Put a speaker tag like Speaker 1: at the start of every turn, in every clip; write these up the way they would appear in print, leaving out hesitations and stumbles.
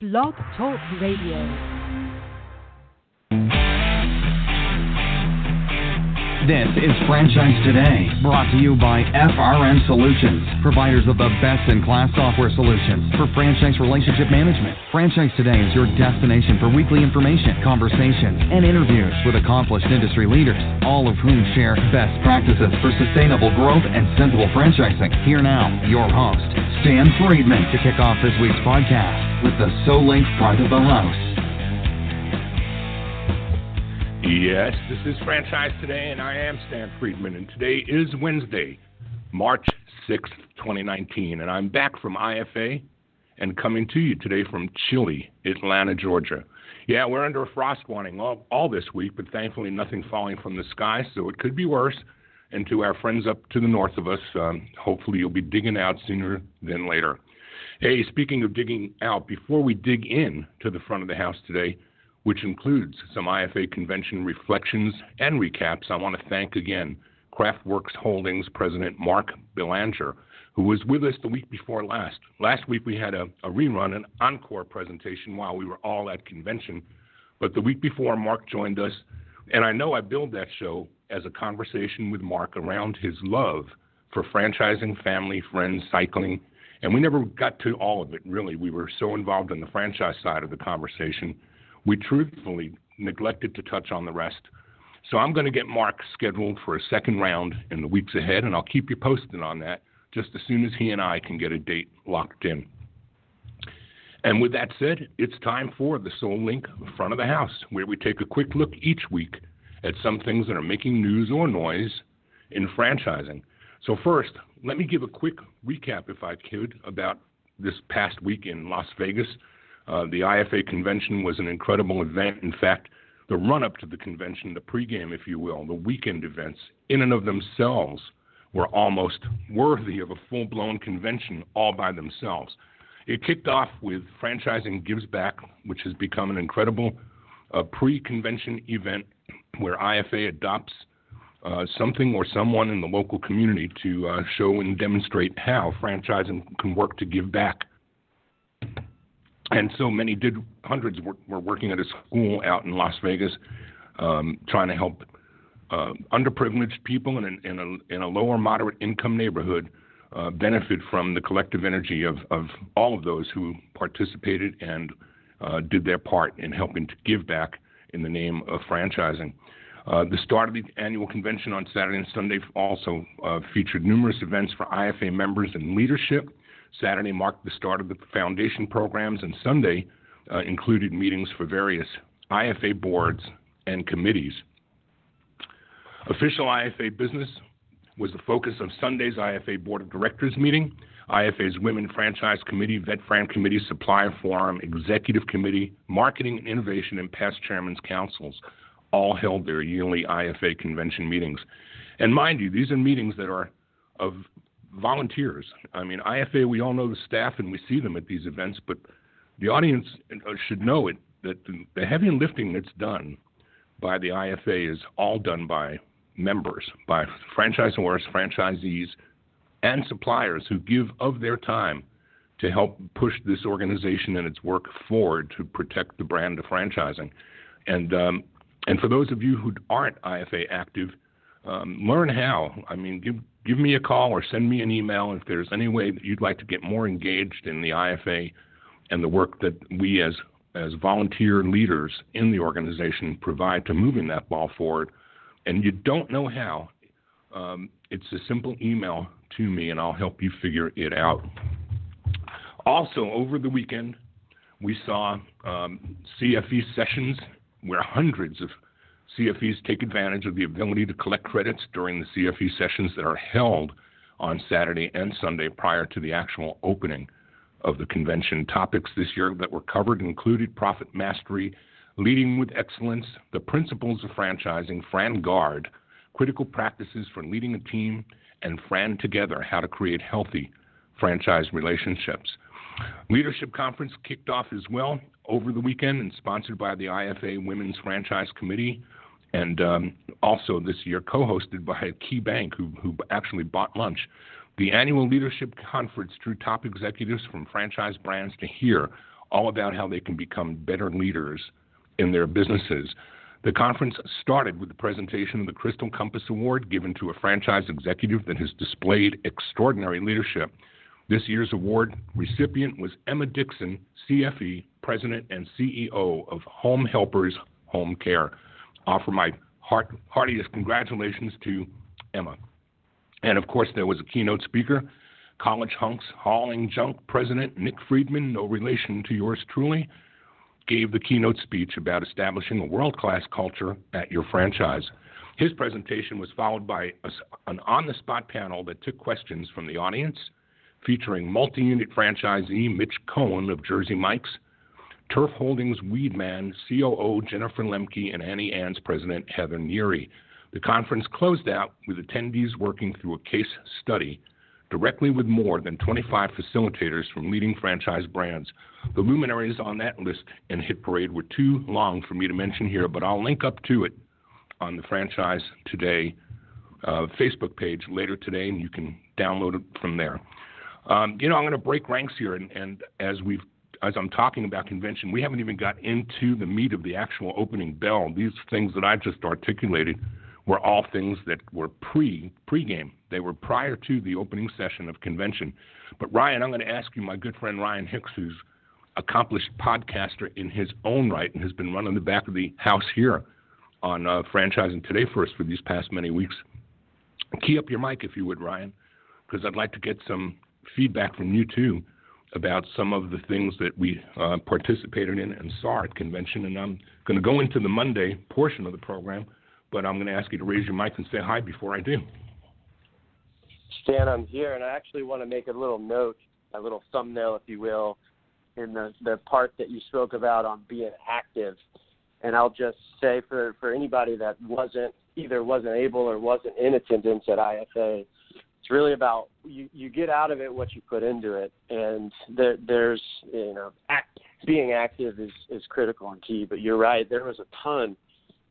Speaker 1: Blog Talk Radio.
Speaker 2: This is Franchise Today, brought to you by FRM Solutions, providers of the best-in-class software solutions for franchise relationship management. Franchise Today is your destination for weekly information, conversations, and interviews with accomplished industry leaders, all of whom share best practices for sustainable growth and sensible franchising. Here now, your host, Stan Friedman, to kick off this week's podcast with the SoLink part of the house.
Speaker 3: Yes, this is Franchise Today, and I am Stan Friedman, and today is Wednesday, March 6th, 2019, and I'm back from IFA and coming to you today from chilly Atlanta, Georgia. Yeah, we're under a frost warning all this week, but thankfully nothing falling from the sky, so it could be worse. And to our friends up to the north of us, hopefully you'll be digging out sooner than later. Hey, speaking of digging out, before we dig in to the front of the house today, which includes some IFA convention reflections and recaps, I want to thank again Craftworks Holdings President Mark Belanger, who was with us the week before last. Last week we had a rerun, an encore presentation while we were all at convention, but the week before Mark joined us, and I know I billed that show as a conversation with Mark around his love for franchising, family, friends, cycling, and we never got to all of it, really. We were so involved in the franchise side of the conversation, we truthfully neglected to touch on the rest. So I'm going to get Mark scheduled for a second round in the weeks ahead, and I'll keep you posted on that just as soon as he and I can get a date locked in. And with that said, it's time for the SoLink Front of the House, where we take a quick look each week at some things that are making news or noise in franchising. So first, let me give a quick recap, if I could, about this past week in Las Vegas. The IFA convention was an incredible event. In fact, the run-up to the convention, the pregame, if you will, the weekend events, in and of themselves were almost worthy of a full-blown convention all by themselves. It kicked off with Franchising Gives Back, which has become an incredible pre-convention event where IFA adopts something or someone in the local community to show and demonstrate how franchising can work to give back. And so many did. Hundreds were working at a school out in Las Vegas, trying to help underprivileged people in a lower moderate income neighborhood benefit from the collective energy of all of those who participated and did their part in helping to give back in the name of franchising. The start of the annual convention on Saturday and Sunday also featured numerous events for IFA members and leadership. Saturday marked the start of the foundation programs, and Sunday included meetings for various IFA boards and committees. Official IFA business was the focus of Sunday's IFA Board of Directors meeting. IFA's Women Franchise Committee, Vet Fran Committee, Supplier Forum, Executive Committee, Marketing and Innovation, and past Chairman's Councils all held their yearly IFA convention meetings. And mind you, these are meetings that are of volunteers. I mean, IFA, we all know the staff and we see them at these events, but the audience should know it, that the heavy lifting that's done by the IFA is all done by members, by franchisors, franchisees, and suppliers who give of their time to help push this organization and its work forward to protect the brand of franchising. And for those of you who aren't IFA active, learn how. I mean, give me a call or send me an email if there's any way that you'd like to get more engaged in the IFA and the work that we as volunteer leaders in the organization provide to moving that ball forward. And you don't know how, it's a simple email to me and I'll help you figure it out. Also, over the weekend, we saw CFE sessions where hundreds of CFEs take advantage of the ability to collect credits during the CFE sessions that are held on Saturday and Sunday prior to the actual opening of the convention. Topics this year that were covered included profit mastery, leading with excellence, the principles of franchising, Fran Guard, critical practices for leading a team, and Fran Together, how to create healthy franchise relationships. Leadership Conference kicked off as well over the weekend and sponsored by the IFA Women's Franchise Committee, and also this year co-hosted by a key bank who actually bought lunch. The annual leadership conference drew top executives from franchise brands to hear all about how they can become better leaders in their businesses. The conference started with the presentation of the Crystal Compass Award given to a franchise executive that has displayed extraordinary leadership. This year's award recipient was Emma Dixon, CFE, President and CEO of Home Helpers Home Care. Offer my heartiest congratulations to Emma. And, of course, there was a keynote speaker, College Hunks Hauling Junk President Nick Friedman, no relation to yours truly, gave the keynote speech about establishing a world-class culture at your franchise. His presentation was followed by an on-the-spot panel that took questions from the audience, featuring multi-unit franchisee Mitch Cohen of Jersey Mike's, Turf Holdings Weedman COO Jennifer Lemke, and Annie Ann's president Heather Neary. The conference closed out with attendees working through a case study directly with more than 25 facilitators from leading franchise brands. The luminaries on that list and hit parade were too long for me to mention here, but I'll link up to it on the Franchise Today Facebook page later today, and you can download it from there. I'm going to break ranks here, and as I'm talking about convention, we haven't even got into the meat of the actual opening bell. These things that I just articulated were all things that were pre-game. They were prior to the opening session of convention. But Ryan, I'm going to ask you, my good friend Ryan Hicks, who's accomplished podcaster in his own right and has been running the back of the house here on Franchising Today for us for these past many weeks. Key up your mic if you would, Ryan, because I'd like to get some feedback from you too about some of the things that we participated in and saw at convention. And I'm going to go into the Monday portion of the program, but I'm going to ask you to raise your mic and say hi before I do.
Speaker 4: Stan, I'm here, and I actually want to make a little note, a little thumbnail, if you will, in the part that you spoke about on being active. And I'll just say for anybody that wasn't able or wasn't in attendance at IFA, it's really about you get out of it what you put into it. And there's, being active is critical and key. But you're right, there was a ton.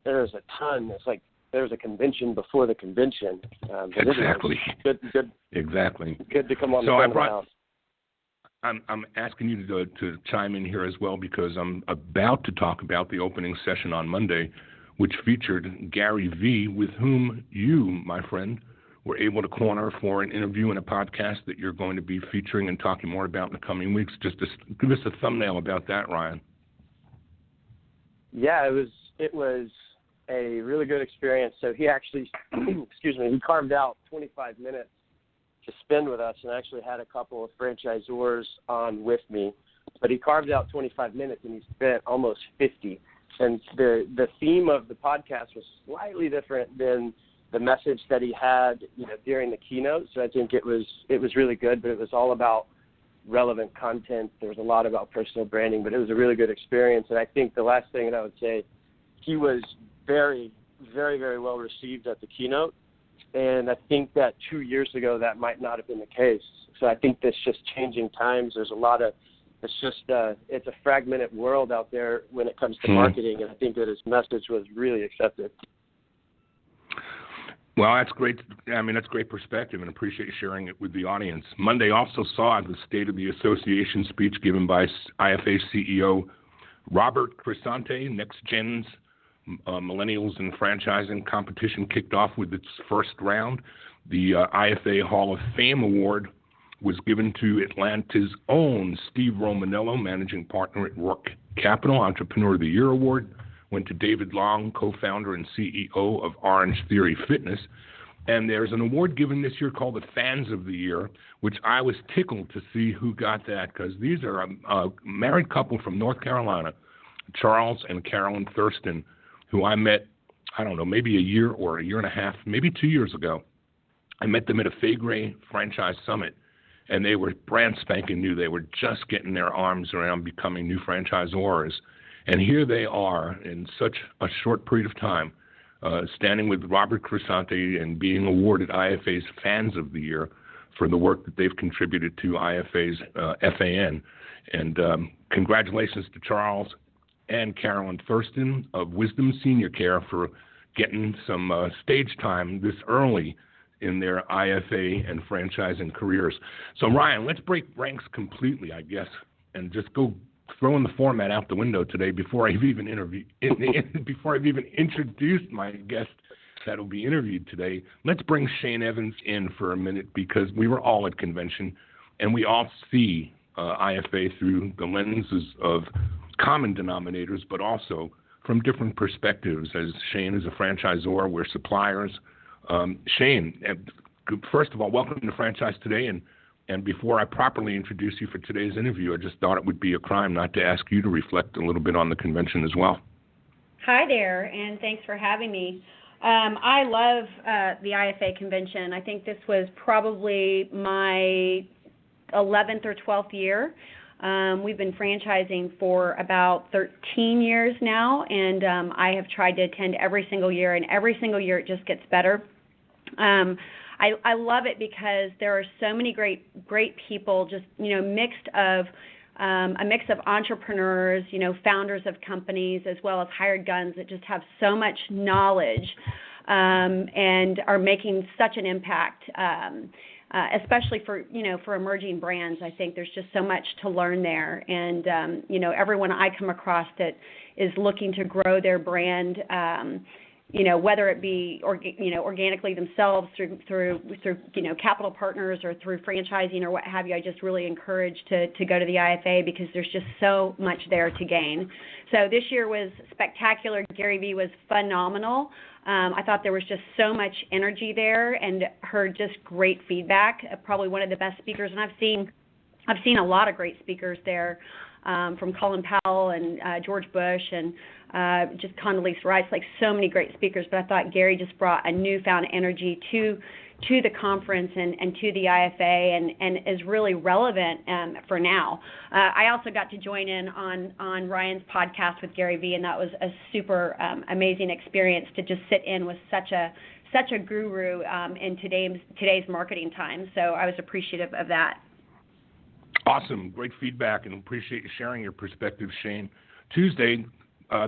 Speaker 4: It's like there was a convention before the convention.
Speaker 3: Exactly.
Speaker 4: Good.
Speaker 3: Exactly.
Speaker 4: Good to come on the front of the house.
Speaker 3: I'm asking you to chime in here as well because I'm about to talk about the opening session on Monday, which featured Gary V., with whom you, my friend, were able to corner for an interview and a podcast that you're going to be featuring and talking more about in the coming weeks. Just to give us a thumbnail about that, Ryan.
Speaker 4: Yeah, it was a really good experience. So he actually, he carved out 25 minutes to spend with us, and actually had a couple of franchisors on with me. But he carved out 25 minutes, and he spent almost 50. And the theme of the podcast was slightly different than the message that he had, during the keynote. So I think it was really good, but it was all about relevant content. There was a lot about personal branding, but it was a really good experience. And I think the last thing that I would say, he was very, very, very well received at the keynote. And I think that 2 years ago, that might not have been the case. So I think that's just changing times. There's a lot of, it's a fragmented world out there when it comes to marketing. And I think that his message was really accepted.
Speaker 3: Well, that's great. I mean, that's great perspective, and appreciate you sharing it with the audience. Monday also saw the State of the Association speech given by IFA CEO Robert Crisante. Next Gen's Millennials in Franchising competition kicked off with its first round. The IFA Hall of Fame Award was given to Atlanta's own Steve Romanello, managing partner at Rourke Capital. Entrepreneur of the Year Award went to David Long, co-founder and CEO of Orange Theory Fitness. And there's an award given this year called the Fans of the Year, which I was tickled to see who got that, because these are a married couple from North Carolina, Charles and Carolyn Thurston, who I met, I don't know, maybe a year or a year and a half, maybe 2 years ago. I met them at a Faegre Franchise Summit, and they were brand spanking new. They were just getting their arms around becoming new franchisors. And here they are in such a short period of time, standing with Robert Crisante and being awarded IFA's Fans of the Year for the work that they've contributed to IFA's FAN. And congratulations to Charles and Carolyn Thurston of Wisdom Senior Care for getting some stage time this early in their IFA and franchising careers. So, Ryan, let's break ranks completely, I guess, and just go throwing the format out the window today before I've even introduced my guest that will be interviewed today. Let's bring Shane Evans in for a minute, because we were all at convention and we all see IFA through the lenses of common denominators, but also from different perspectives. As Shane is a franchisor, we're suppliers. Shane, first of all, welcome to Franchise Today. And before I properly introduce you for today's interview, I just thought it would be a crime not to ask you to reflect a little bit on the convention as well.
Speaker 5: Hi there, and thanks for having me. I love the IFA convention. I think this was probably my 11th or 12th year. We've been franchising for about 13 years now, and I have tried to attend every single year, and every single year it just gets better. I love it because there are so many great people, just, a mix of entrepreneurs, founders of companies, as well as hired guns that just have so much knowledge and are making such an impact, especially for emerging brands. I think there's just so much to learn there. And, everyone I come across that is looking to grow their brand, whether it be organically themselves through capital partners or through franchising or what have you, I just really encourage to go to the IFA, because there's just so much there to gain. So this year was spectacular. Gary Vee was phenomenal. I thought there was just so much energy there, and heard just great feedback. Probably one of the best speakers, and I've seen a lot of great speakers there. From Colin Powell and George Bush and just Condoleezza Rice, like so many great speakers. But I thought Gary just brought a newfound energy to the conference and to the IFA, and is really relevant for now. I also got to join in on Ryan's podcast with Gary Vee, and that was a super amazing experience to just sit in with such a guru in today's marketing time. So I was appreciative of that.
Speaker 3: Awesome. Great feedback, and appreciate you sharing your perspective, Shane. Tuesday,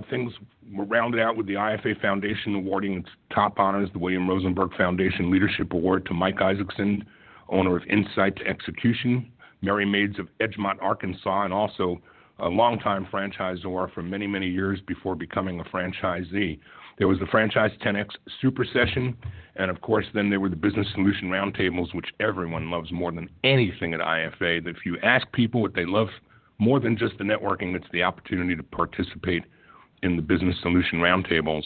Speaker 3: things were rounded out with the IFA Foundation awarding its top honors, the William Rosenberg Foundation Leadership Award, to Mike Isaacson, owner of Insight to Execution, Merry Maids of Edgemont, Arkansas, and also a longtime franchisor for many, many years before becoming a franchisee. There was the Franchise 10X Super Session, and of course then there were the Business Solution Roundtables, which everyone loves more than anything at IFA. That if you ask people what they love more than just the networking, it's the opportunity to participate in the Business Solution Roundtables.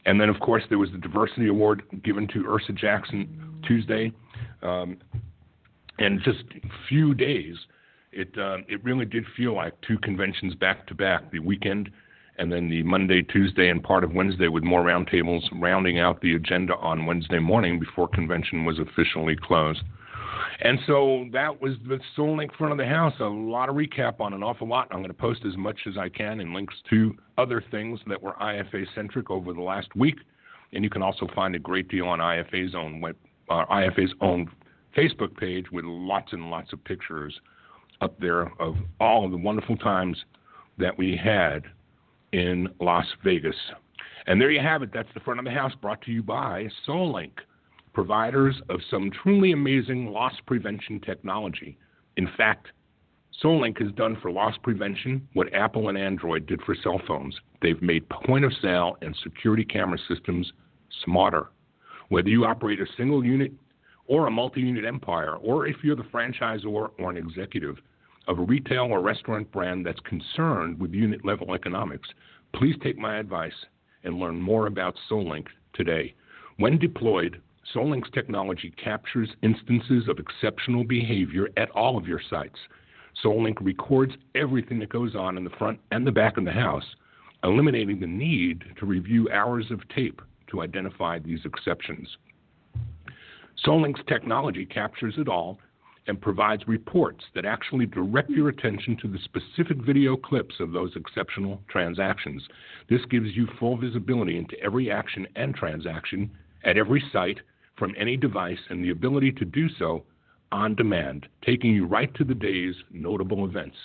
Speaker 3: And then of course there was the Diversity Award given to Ursa Jackson Tuesday. And just a few days, it really did feel like two conventions back to back, the weekend and then the Monday, Tuesday, and part of Wednesday, with more roundtables rounding out the agenda on Wednesday morning before convention was officially closed. And so that was the Soul Link front of the house. A lot of recap on an awful lot. I'm going to post as much as I can and links to other things that were IFA-centric over the last week. And you can also find a great deal on IFA's own Facebook page, with lots and lots of pictures up there of all of the wonderful times that we had in Las Vegas. And there you have it. That's the front of the house, brought to you by SoulLink, providers of some truly amazing loss prevention technology. In fact, SoulLink has done for loss prevention what Apple and Android did for cell phones. They've made point-of-sale and security camera systems smarter. Whether you operate a single unit or a multi-unit empire, or if you're the franchisor or an executive of a retail or restaurant brand that's concerned with unit-level economics, please take my advice and learn more about SoulLink today. When deployed, SoulLink's technology captures instances of exceptional behavior at all of your sites. SoulLink records everything that goes on in the front and the back of the house, eliminating the need to review hours of tape to identify these exceptions. SoulLink's technology captures it all and provides reports that actually direct your attention to the specific video clips of those exceptional transactions. This gives you full visibility into every action and transaction at every site from any device, and the ability to do so on demand, taking you right to the day's notable events.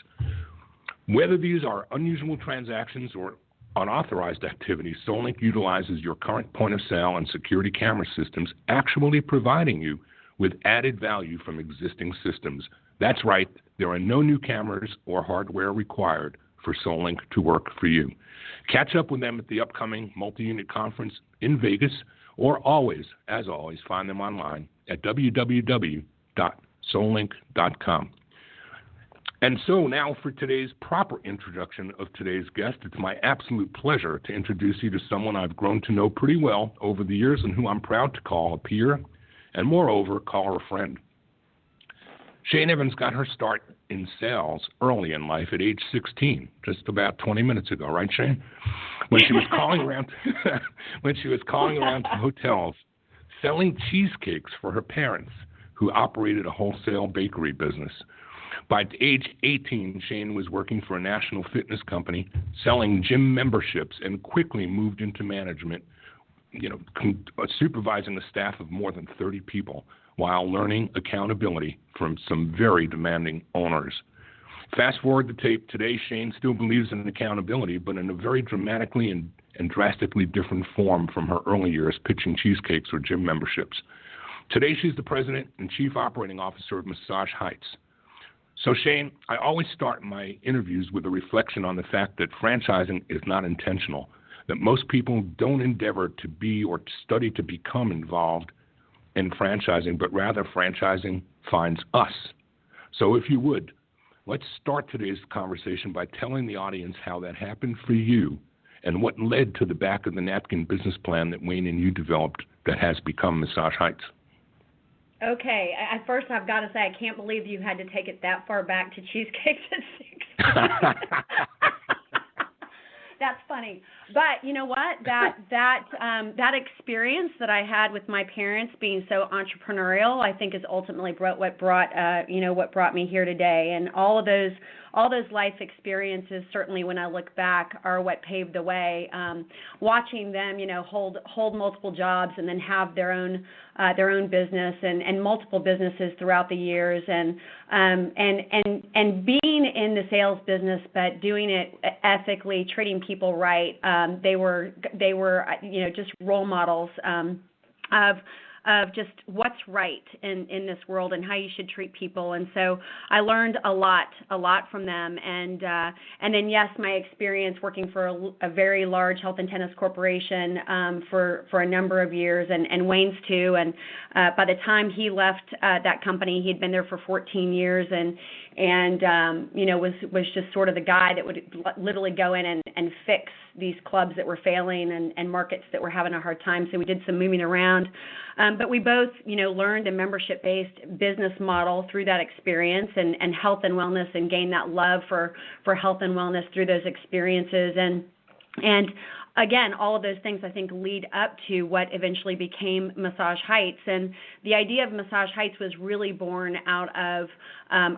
Speaker 3: Whether these are unusual transactions or unauthorized activities, SoulLink utilizes your current point-of-sale and security camera systems, actually providing you with added value from existing systems. That's right, there are no new cameras or hardware required for SoulLink to work for you. Catch up with them at the upcoming multi-unit conference in Vegas, or as always, find them online at www.soullink.com. And so now for today's proper introduction of today's guest, it's my absolute pleasure to introduce you to someone I've grown to know pretty well over the years and who I'm proud to call a peer and, moreover, call her a friend. Shane Evans got her start in sales early in life at age 16, just about 20 minutes ago, right, Shane? When she was calling around to hotels, selling cheesecakes for her parents, who operated a wholesale bakery business. By age 18, Shane was working for a national fitness company, selling gym memberships, and quickly moved into management, supervising a staff of more than 30 people while learning accountability from some very demanding owners. Fast forward the tape, today Shane still believes in accountability, but in a very dramatically and drastically different form from her early years pitching cheesecakes or gym memberships. Today she's the president and chief operating officer of Massage Heights. So Shane, I always start my interviews with a reflection on the fact that franchising is not intentional, that most people don't endeavor to be or study to become involved in franchising, but rather franchising finds us. So if you would, let's start today's conversation by telling the audience how that happened for you and what led to the back of the napkin business plan that Wayne and you developed that has become Massage Heights.
Speaker 5: Okay, at first I've got to say I can't believe you had to take it that far back to cheesecakes at 6. That's funny. But you know what? That experience that I had with my parents being so entrepreneurial, I think is ultimately what brought me here today. And all those life experiences, certainly when I look back, are what paved the way. Watching them, hold multiple jobs and then have their own business and multiple businesses throughout the years, and being in the sales business, but doing it ethically, treating people right. They were just role models of just what's right in this world and how you should treat people. And so I learned a lot from them. And then, yes, my experience working for a very large health and tennis corporation for a number of years, and Wayne's too. And by the time he left that company, he'd been there for 14 years and was just sort of the guy that would literally go in and fix these clubs that were failing and markets that were having a hard time. So we did some moving around. But we both, learned a membership-based business model through that experience and health and wellness, and gained that love for health and wellness through those experiences. And again, all of those things I think lead up to what eventually became Massage Heights. And the idea of Massage Heights was really born out of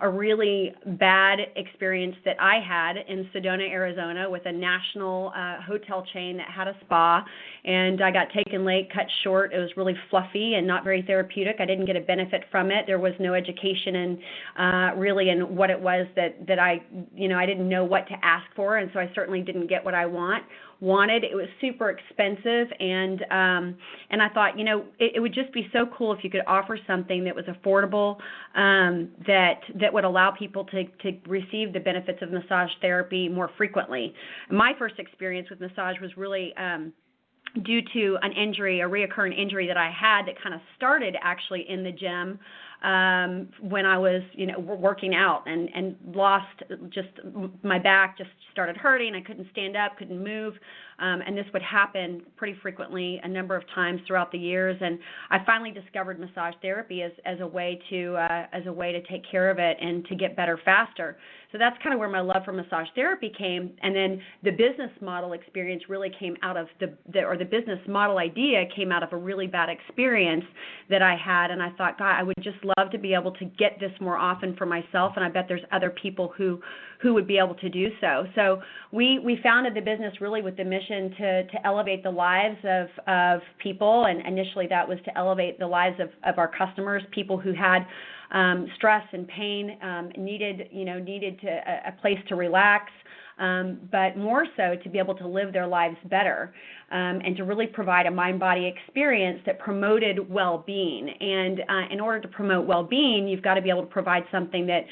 Speaker 5: a really bad experience that I had in Sedona, Arizona, with a national hotel chain that had a spa. And I got taken late, cut short. It was really fluffy and not very therapeutic. I didn't get a benefit from it. There was no education in what it was that I didn't know what to ask for. And so I certainly didn't get what I wanted. It was super expensive, and I thought, it would just be so cool if you could offer something that was affordable, that would allow people to receive the benefits of massage therapy more frequently. My first experience with massage was really due to an injury, a reoccurring injury that I had that kind of started actually in the gym when I was, working out and lost just my back just started hurting. I couldn't stand up, couldn't move. And this would happen pretty frequently a number of times throughout the years. And I finally discovered massage therapy as a way to take care of it and to get better faster. So that's kind of where my love for massage therapy came. And then the business model experience really came out of the business model idea came out of a really bad experience that I had. And I thought, God, I would just love to be able to get this more often for myself. And I bet there's other people who would be able to do so. So we founded the business really with the mission to elevate the lives of people. And initially that was to elevate the lives of our customers, people who had needed a place to relax, but more so to be able to live their lives better, and to really provide a mind-body experience that promoted well-being. And in order to promote well-being, you've got to be able to provide something that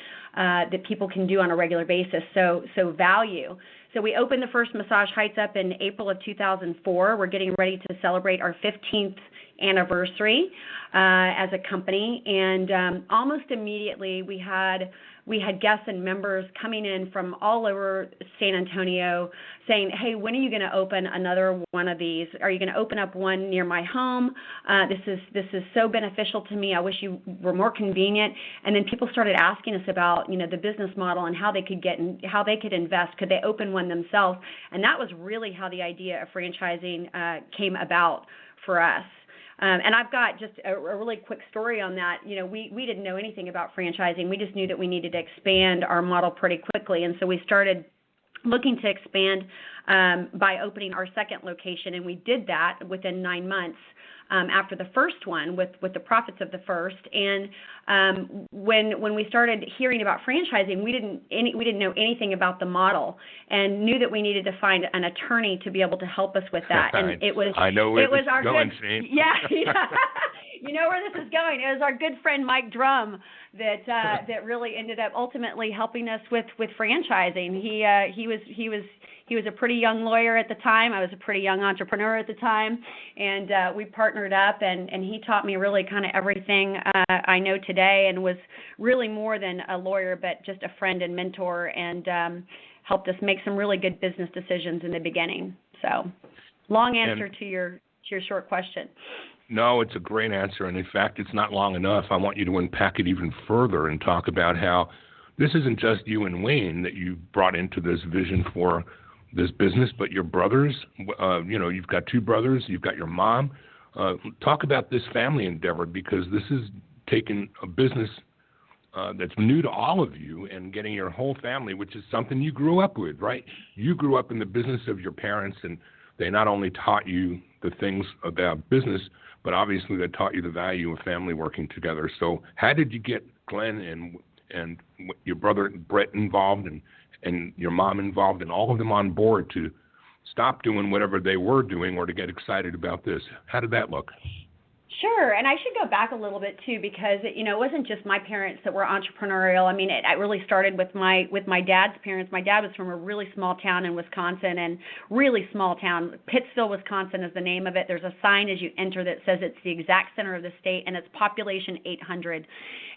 Speaker 5: people can do on a regular basis, so value. So we opened the first Massage Heights up in April of 2004. We're getting ready to celebrate our 15th anniversary as a company, and almost immediately we had guests and members coming in from all over San Antonio saying, hey, when are you going to open another one of these? Are you going to open up one near my home? This is so beneficial to me. I wish you were more convenient. And then people started asking us about, the business model and how they could invest. Could they open one themselves? And that was really how the idea of franchising came about for us. And I've got just a really quick story on that. We didn't know anything about franchising. We just knew that we needed to expand our model pretty quickly. And so we started looking to expand by opening our second location, and we did that within 9 months after the first one with the profits of the first. And when we started hearing about franchising, we didn't know anything about the model, and knew that we needed to find an attorney to be able to help us with that. And
Speaker 3: I know where this is going, Shane.
Speaker 5: Yeah. You know where this is going. It was our good friend Mike Drum that really ended up ultimately helping us with franchising. He was a pretty young lawyer at the time. I was a pretty young entrepreneur at the time, and we partnered up, and he taught me really kind of everything I know today, and was really more than a lawyer, but just a friend and mentor, and helped us make some really good business decisions in the beginning. So, long answer to your short question.
Speaker 3: No, it's a great answer, and in fact, it's not long enough. I want you to unpack it even further and talk about how this isn't just you and Wayne that you brought into this vision for this business, but your brothers. You've got two brothers, you've got your mom. Talk about this family endeavor, because this is taking a business that's new to all of you and getting your whole family, which is something you grew up with, right? You grew up in the business of your parents, and they not only taught you the things about business, but obviously they taught you the value of family working together. So how did you get Glenn and your brother Brett involved, and your mom involved, and all of them on board to stop doing whatever they were doing or to get excited about this? How did that look?
Speaker 5: Sure, and I should go back a little bit too, because it wasn't just my parents that were entrepreneurial. I mean, it really started with my dad's parents. My dad was from a really small town in Wisconsin, and really small town. Pittsville, Wisconsin is the name of it. There's a sign as you enter that says it's the exact center of the state, and it's population 800.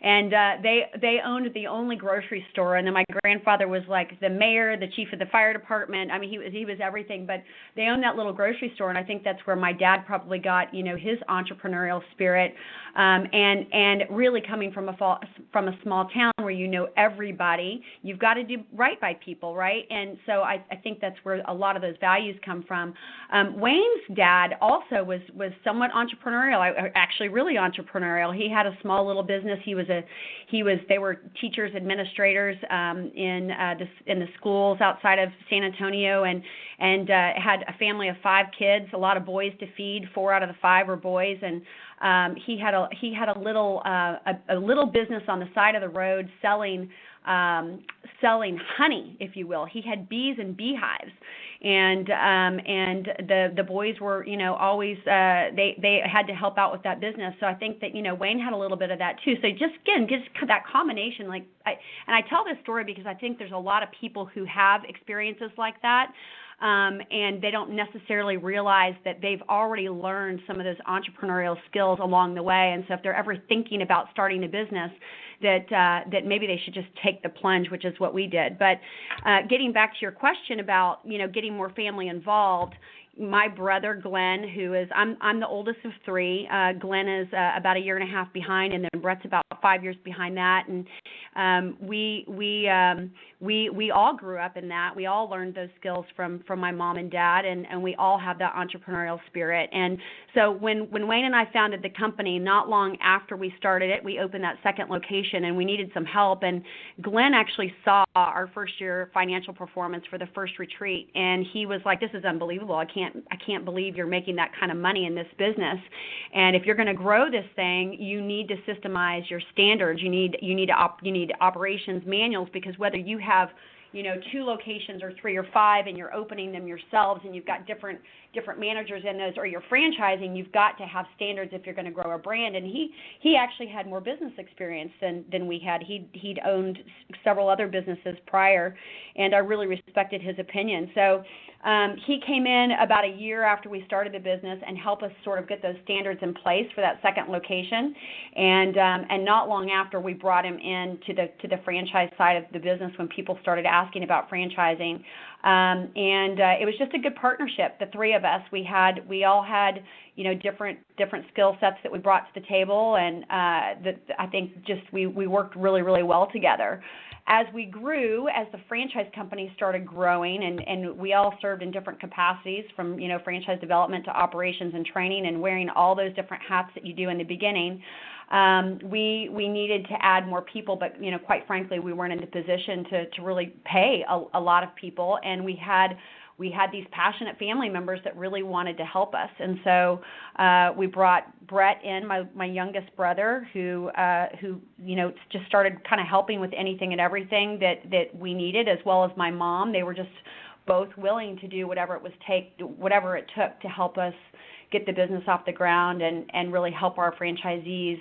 Speaker 5: And they owned the only grocery store, and then my grandfather was like the mayor, the chief of the fire department. I mean, he was everything, but they owned that little grocery store, and I think that's where my dad probably got his entrepreneurial spirit, and really coming from a small town where everybody, you've got to do right by people, right? And so I think that's where a lot of those values come from. Wayne's dad also was somewhat entrepreneurial, actually really entrepreneurial. He had a small little business. They were teachers, administrators in the schools outside of San Antonio, and had a family of 5 kids, a lot of boys to feed. 4 out of the 5 were boys, and he had a little business on the side of the road selling honey, if you will. He had bees and beehives, and the boys were always they had to help out with that business. So I think that Wayne had a little bit of that too. So just that combination, I tell this story because I think there's a lot of people who have experiences like that. And they don't necessarily realize that they've already learned some of those entrepreneurial skills along the way. And so if they're ever thinking about starting a business, that maybe they should just take the plunge, which is what we did. But getting back to your question about getting more family involved, my brother Glenn, I'm the oldest of 3. Glenn is about a year and a half behind, and then Brett's about 5 years behind that. And we all grew up in that. We all learned those skills from my mom and dad, and we all have that entrepreneurial spirit. And so when Wayne and I founded the company, not long after we started it, we opened that second location, and we needed some help. And Glenn actually saw our first year financial performance for the first retreat, and he was like, "This is unbelievable. I can't believe you're making that kind of money in this business. And if you're going to grow this thing, you need to systemize your standards. You need operations manuals, because whether you have 2 locations or 3 or 5, and you're opening them yourselves, and you've got different managers in those, or you're franchising, you've got to have standards if you're going to grow a brand. And he actually had more business experience than we had. He'd owned several other businesses prior, and I really respected his opinion. So he came in about a year after we started the business and helped us sort of get those standards in place for that second location. And not long after, we brought him in to the franchise side of the business when people started asking about franchising. It was just a good partnership. The 3 of us, we all had different skill sets that we brought to the table, and I think just we worked really, really well together. As we grew, as the franchise company started growing, and we all served in different capacities, from franchise development to operations and training, and wearing all those different hats that you do in the beginning, we needed to add more people, but quite frankly, we weren't in the position to really pay a lot of people, and we had these passionate family members that really wanted to help us. And so we brought Brett in, my youngest brother, who just started kind of helping with anything and everything that we needed, as well as my mom. They were just both willing to do whatever it took to help us get the business off the ground and really help our franchisees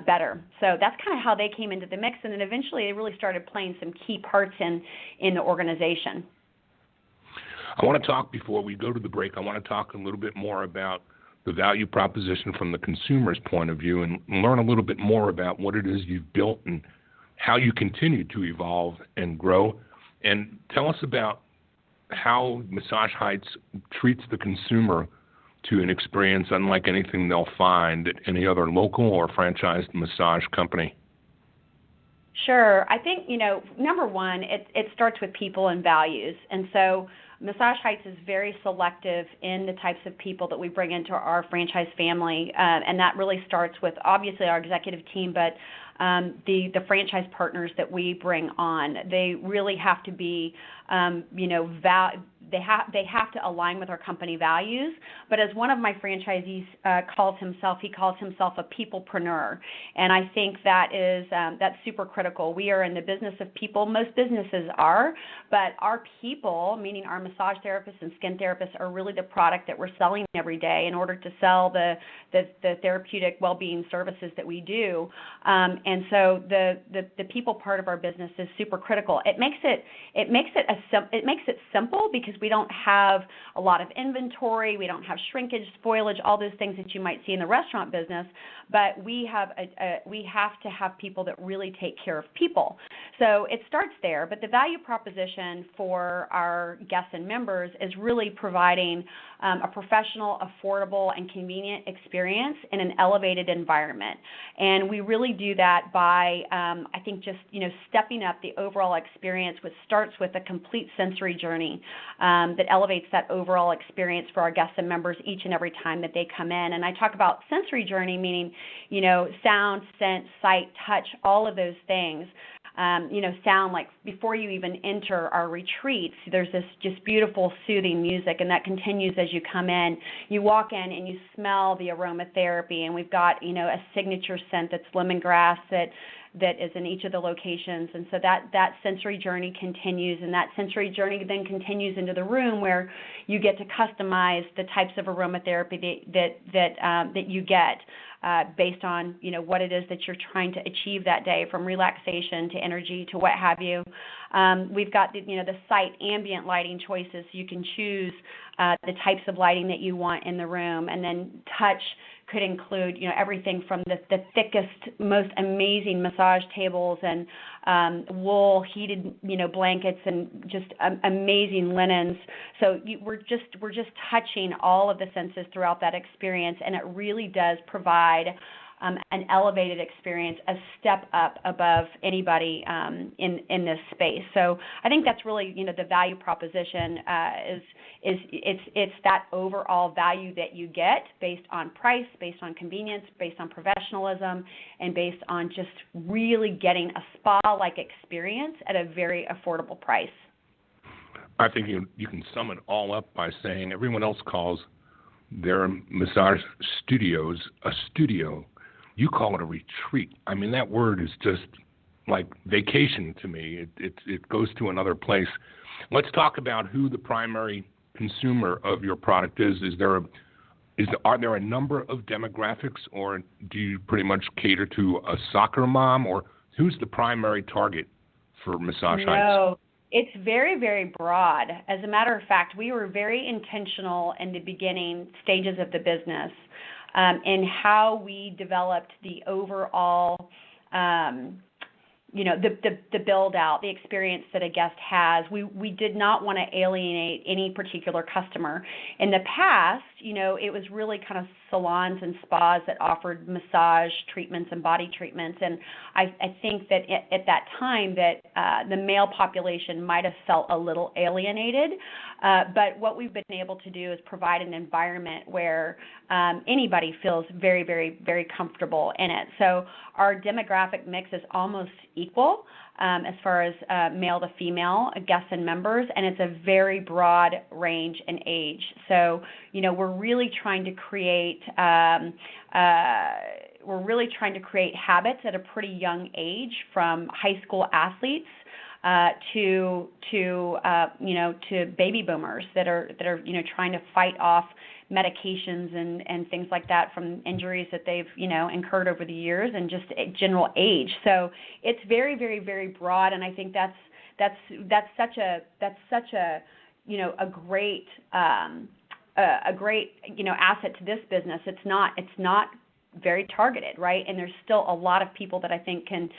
Speaker 5: better. So that's kind of how they came into the mix, and then eventually they really started playing some key parts in the organization.
Speaker 3: I want to talk, before we go to the break, I want to talk a little bit more about the value proposition from the consumer's point of view, and learn a little bit more about what it is you've built and how you continue to evolve and grow. And tell us about how Massage Heights treats the consumer to an experience unlike anything they'll find at any other local or franchised massage company.
Speaker 5: Sure. I think, number one, it starts with people and values. And so Massage Heights is very selective in the types of people that we bring into our franchise family, and that really starts with, obviously, our executive team, but the franchise partners that we bring on. They really have to be, they have to align with our company values. But as one of my franchisees calls himself a peoplepreneur, and I think that's super critical. We are in the business of people. Most businesses are, but our people, meaning our massage therapists and skin therapists, are really the product that we're selling every day in order to sell the therapeutic well-being services that we do. And so the people part of our business is super critical. It makes it simple because we don't have a lot of inventory, we don't have shrinkage, spoilage, all those things that you might see in the restaurant business. But we have to have people that really take care of people. So it starts there. But the value proposition for our guests and members is really providing a professional, affordable, and convenient experience in an elevated environment. And we really do that by, I think, just stepping up the overall experience, which starts with a complete sensory journey that elevates that overall experience for our guests and members each and every time that they come in. And I talk about sensory journey, meaning sound, scent, sight, touch, all of those things. Sound, like before you even enter our retreats, there's this just beautiful soothing music, and that continues as you come in. You walk in and you smell the aromatherapy, and we've got a signature scent that's lemongrass that is in each of the locations. And so that sensory journey continues, and that sensory journey then continues into the room, where you get to customize the types of aromatherapy that you get based on what it is that you're trying to achieve that day, from relaxation to energy to what have you. We've got the site ambient lighting choices. You can choose the types of lighting that you want in the room, and then touch could include everything from the thickest, most amazing massage tables and wool heated blankets and just amazing linens. So we're just touching all of the senses throughout that experience, and it really does provide an elevated experience, a step up above anybody in this space. So I think that's really the value proposition is it's that overall value that you get based on price, based on convenience, based on professionalism, and based on just really getting a spa-like experience at a very affordable price.
Speaker 3: I think you can sum it all up by saying everyone else calls their massage studios a studio. You call it a retreat. I mean, that word is just like vacation to me. It goes to another place. Let's talk about who the primary consumer of your product is. Are there a number of demographics, or do you pretty much cater to a soccer mom, or who's the primary target for Massage Heights?
Speaker 5: No, it's very, very broad. As a matter of fact, we were very intentional in the beginning stages of the business in how we developed the overall the build out, the experience that a guest has. We did not want to alienate any particular customer. In the past, it was really kind of salons and spas that offered massage treatments and body treatments. And I think that at that time that the male population might have felt a little alienated. But what we've been able to do is provide an environment where anybody feels very, very, very comfortable in it. So our demographic mix is almost equal as far as male to female guests and members, and it's a very broad range in age. So, we're really trying to create habits at a pretty young age, from high school athletes to baby boomers that are trying to fight off medications and things like that from injuries that they've incurred over the years, and just general age. So it's very, very, very broad, and I think that's such a great asset to this business. It's not very targeted, right? And there's still a lot of people that I think can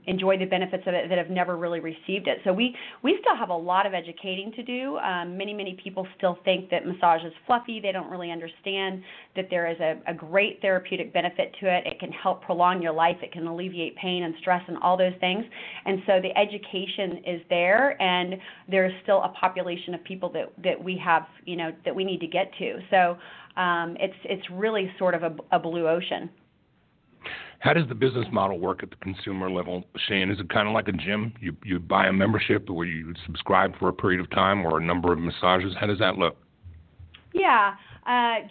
Speaker 5: enjoy the benefits of it that have never really received it. So we still have a lot of educating to do. Many people still think that massage is fluffy. They don't really understand that there is a great therapeutic benefit to it. It can help prolong your life. It can alleviate pain and stress and all those things. And so the education is there, and there's still a population of people that we have, that we need to get to. So it's really sort of a blue ocean.
Speaker 3: How does the business model work at the consumer level, Shane? Is it kind of like a gym? You buy a membership, or you subscribe for a period of time, or a number of massages? How does that look?
Speaker 5: Yeah,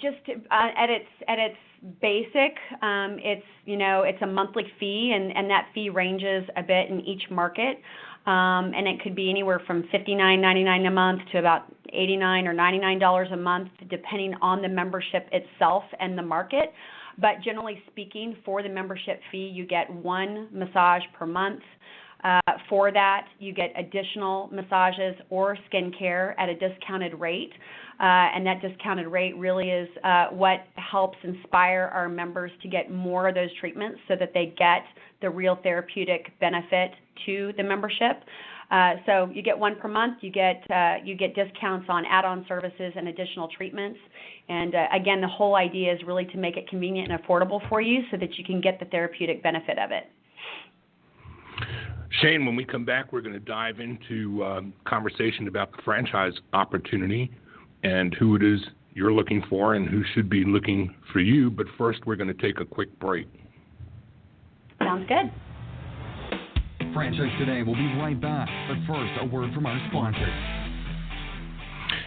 Speaker 5: just at its basic, it's a monthly fee, and that fee ranges a bit in each market. And it could be anywhere from $59.99 a month to about $89 or $99 a month, depending on the membership itself and the market. But generally speaking, for the membership fee, you get one massage per month. For that, you get additional massages or skincare at a discounted rate. And that discounted rate really is what helps inspire our members to get more of those treatments, so that they get the real therapeutic benefit to the membership. So you get one per month. You get discounts on add-on services and additional treatments. And again, the whole idea is really to make it convenient and affordable for you, so that you can get the therapeutic benefit of it.
Speaker 3: Shane, when we come back, we're going to dive into conversation about the franchise opportunity and who it is you're looking for and who should be looking for you. But first, we're going to take a quick break.
Speaker 5: Sounds good.
Speaker 2: Franchise Today will be right back, but first, a word from our sponsors.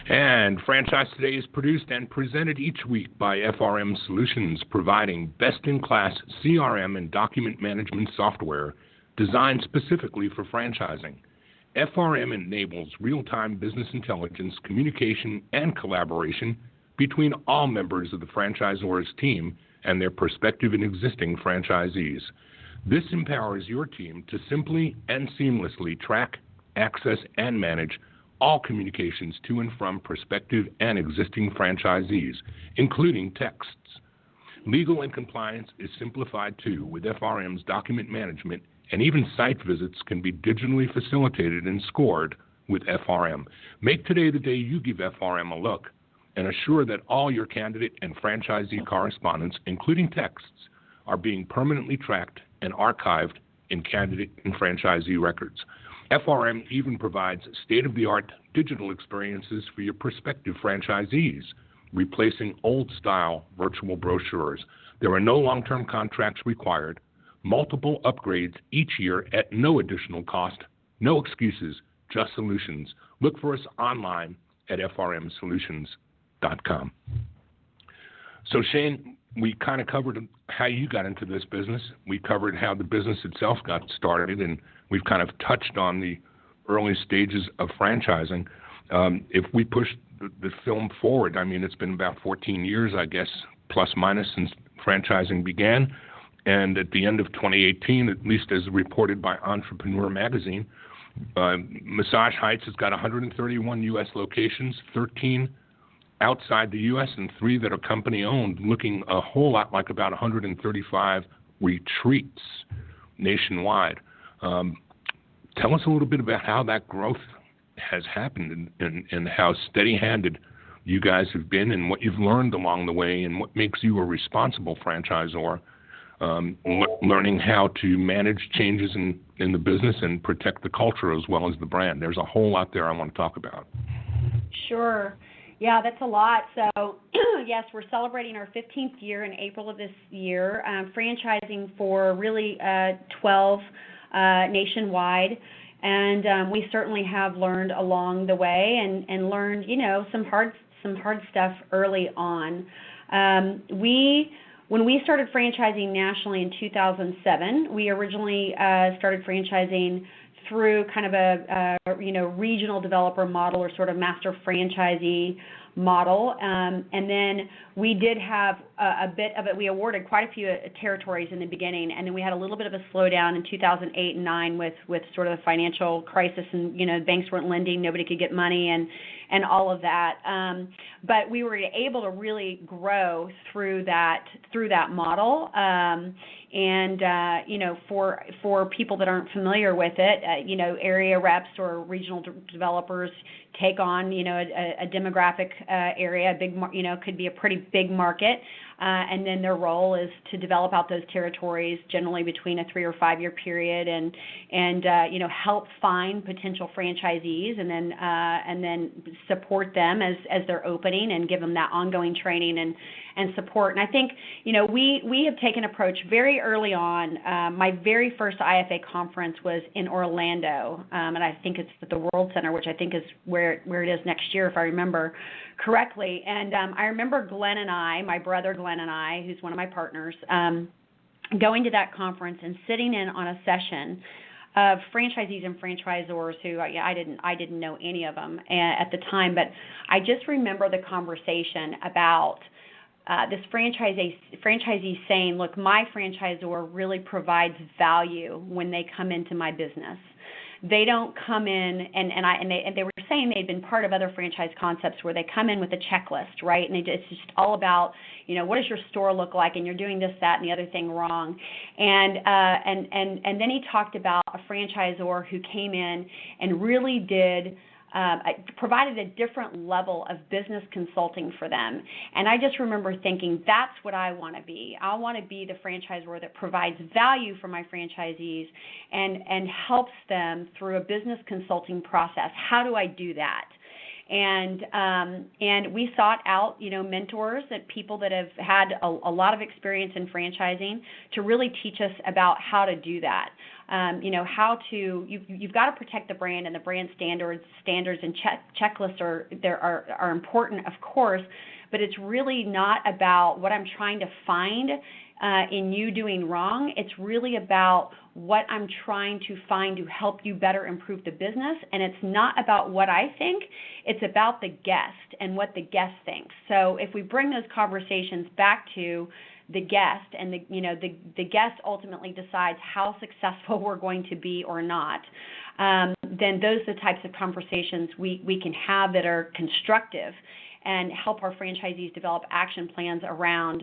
Speaker 3: And Franchise Today is produced and presented each week by FRM Solutions, providing best-in-class CRM and document management software designed specifically for franchising. FRM enables real-time business intelligence, communication, and collaboration between all members of the franchisor's team and their prospective and existing franchisees. This empowers your team to simply and seamlessly track, access, and manage all communications to and from prospective and existing franchisees, including texts. Legal and compliance is simplified too, with FRM's document management, and even site visits can be digitally facilitated and scored with FRM. Make today the day you give FRM a look, and assure that all your candidate and franchisee correspondence, including texts, are being permanently tracked and archived in candidate and franchisee records. FRM even provides state-of-the-art digital experiences for your prospective franchisees, replacing old-style virtual brochures. There are no long-term contracts required, multiple upgrades each year at no additional cost, no excuses, just solutions. Look for us online at frmsolutions.com. So Shane, we kind of covered how you got into this business. We covered how the business itself got started, and we've kind of touched on the early stages of franchising. If we push the film forward, I mean, it's been about 14 years, I guess, plus minus, since franchising began. And at the end of 2018, at least as reported by Entrepreneur magazine, Massage Heights has got 131 U.S. locations, 13 outside the U.S. and 3 that are company-owned, looking a whole lot like about 135 retreats nationwide. Tell us a little bit about how that growth has happened and how steady-handed you guys have been and what you've learned along the way and what makes you a responsible franchisor, learning how to manage changes in the business and protect the culture as well as the brand. There's a whole lot there I want to talk about.
Speaker 5: Sure. Yeah, that's a lot. So, yes, we're celebrating our 15th year in April of this year, franchising for really 12 nationwide. And we certainly have learned along the way and learned, some hard stuff early on. When we started franchising nationally in 2007, we originally started franchising through kind of a regional developer model or sort of master franchisee model. And then we did have a bit of it. We awarded quite a few territories in the beginning, and then we had a little bit of a slowdown in 2008 and 9 with sort of the financial crisis, and banks weren't lending, nobody could get money, and all of that. But we were able to really grow through that model. For people that aren't familiar with it, area reps or regional developers take on, a demographic area, could be a pretty big market, and then their role is to develop out those territories, generally between a 3 or 5 year period, and help find potential franchisees, and then support them as they're opening and give them that ongoing training and support. And I think, we have taken an approach very early on. My very first IFA conference was in Orlando, and I think it's at the World Center, which I think is where it is next year, if I remember correctly. And I remember Glenn and I, my brother Glenn and I, who's one of my partners, going to that conference and sitting in on a session of franchisees and franchisors who I didn't know any of them at the time, but I just remember the conversation about this franchisee saying, look, my franchisor really provides value when they come into my business. They don't come in, and they were saying they'd been part of other franchise concepts where they come in with a checklist, right? And it's just all about, what does your store look like, and you're doing this, that, and the other thing wrong. And then he talked about a franchisor who came in and really did provided a different level of business consulting for them. And I just remember thinking, that's what I want to be. I want to be the franchisor that provides value for my franchisees and helps them through a business consulting process. How do I do that? And we sought out, mentors, and people that have had a lot of experience in franchising to really teach us about how to do that. You've got to protect the brand, and the brand standards and checklists are important, of course, but it's really not about what I'm trying to find in you doing wrong. It's really about what I'm trying to find to help you better improve the business, and it's not about what I think. It's about the guest and what the guest thinks. So if we bring those conversations back to the guest, and the guest ultimately decides how successful we're going to be or not, then those are the types of conversations we can have that are constructive and help our franchisees develop action plans around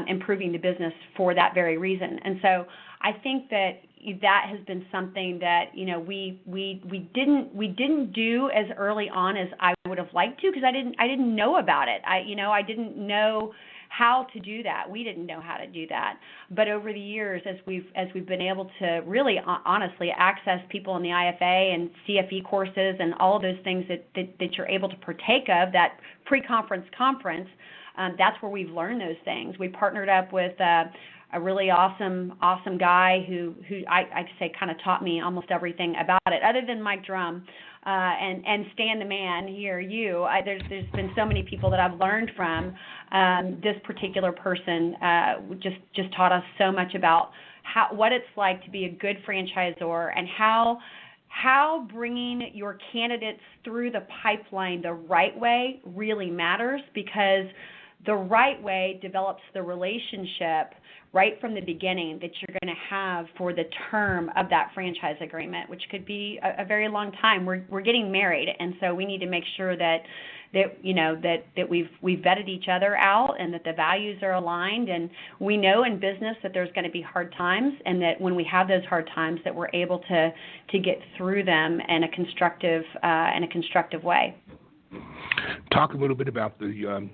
Speaker 5: improving the business for that very reason. And so I think that has been something that we didn't do as early on as I would have liked to, because I didn't know about it. I didn't know how to do that. We didn't know how to do that. But over the years, as we've been able to really honestly access people in the IFA and CFE courses and all of those things that you're able to partake of, that pre-conference conference, that's where we've learned those things. We partnered up with a really awesome guy who I say kind of taught me almost everything about it, other than Mike Drum. and Stan the man here, there's been so many people that I've learned from. This particular person just taught us so much about what it's like to be a good franchisor, and how bringing your candidates through the pipeline the right way really matters, because the right way develops the relationship right from the beginning that you're going to have for the term of that franchise agreement, which could be a very long time. We're getting married, and so we need to make sure that we've vetted each other out, and that the values are aligned. And we know in business that there's going to be hard times, and that when we have those hard times, that we're able to get through them in a constructive way.
Speaker 3: Talk a little bit about the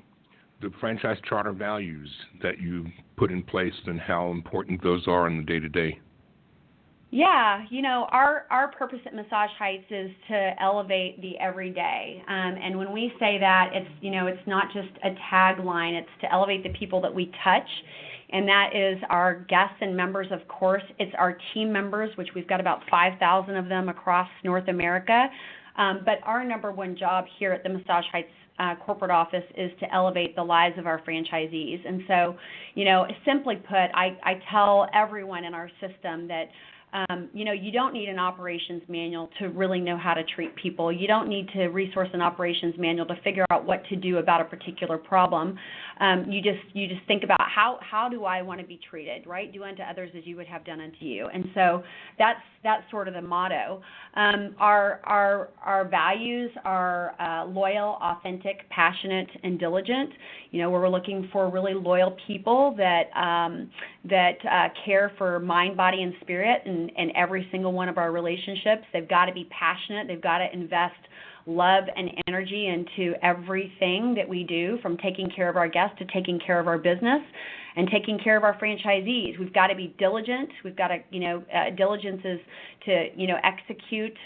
Speaker 3: franchise charter values that you put in place and how important those are in the day-to-day.
Speaker 5: Yeah, our purpose at Massage Heights is to elevate the everyday. And when we say that, it's not just a tagline, it's to elevate the people that we touch. And that is our guests and members, of course. It's our team members, which we've got about 5,000 of them across North America. But our number one job here at the Massage Heights corporate office is to elevate the lives of our franchisees. And so, simply put, I tell everyone in our system that you don't need an operations manual to really know how to treat people. You don't need to resource an operations manual to figure out what to do about a particular problem. You just think about how do I want to be treated, right? Do unto others as you would have done unto you. And so that's sort of the motto. Our values are loyal, authentic, passionate, and diligent. We're looking for really loyal people that care for mind, body, and spirit in every single one of our relationships. They've got to be passionate. They've got to invest love and energy into everything that we do, from taking care of our guests to taking care of our business and taking care of our franchisees. We've got to be diligent. We've got to, diligence is to, execute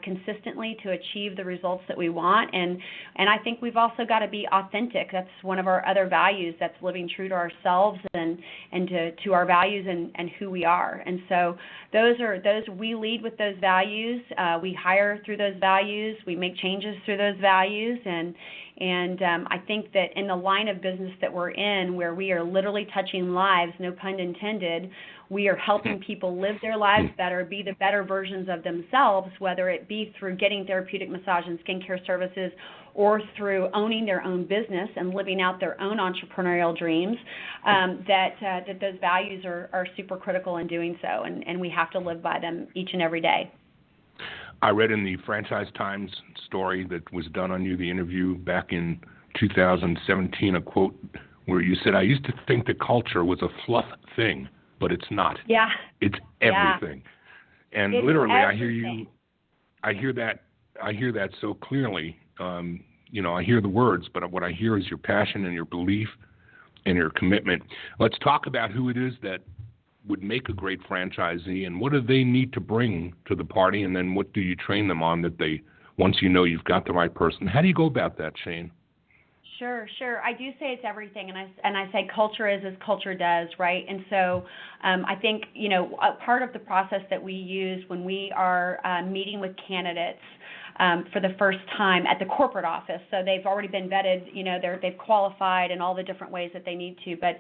Speaker 5: consistently to achieve the results that we want. And I think we've also got to be authentic. That's one of our other values. That's living true to ourselves and to our values and who we are. And so those we lead with those values. We hire through those values. We make changes through those values. And I think that in the line of business that we're in, where we are literally touching lives, no pun intended, we are helping people live their lives better, be the better versions of themselves, whether it be through getting therapeutic massage and skincare services, or through owning their own business and living out their own entrepreneurial dreams, that those values are super critical in doing so, and we have to live by them each and every day.
Speaker 3: I read in the Franchise Times story that was done on you, the interview back in 2017, a quote where you said, "I used to think that culture was a fluff thing, but it's not.
Speaker 5: Yeah.
Speaker 3: It's everything." Yeah. And it's literally, everything. I hear that so clearly. I hear the words, but what I hear is your passion and your belief and your commitment. Let's talk about who it is that would make a great franchisee, and what do they need to bring to the party, and then what do you train them on that they, once you know you've got the right person? How do you go about that, Shane?
Speaker 5: Sure. I do say it's everything, and I say culture is as culture does, right? And so I think, a part of the process that we use when we are meeting with candidates for the first time at the corporate office. So they've already been vetted, they've qualified in all the different ways that they need to. But,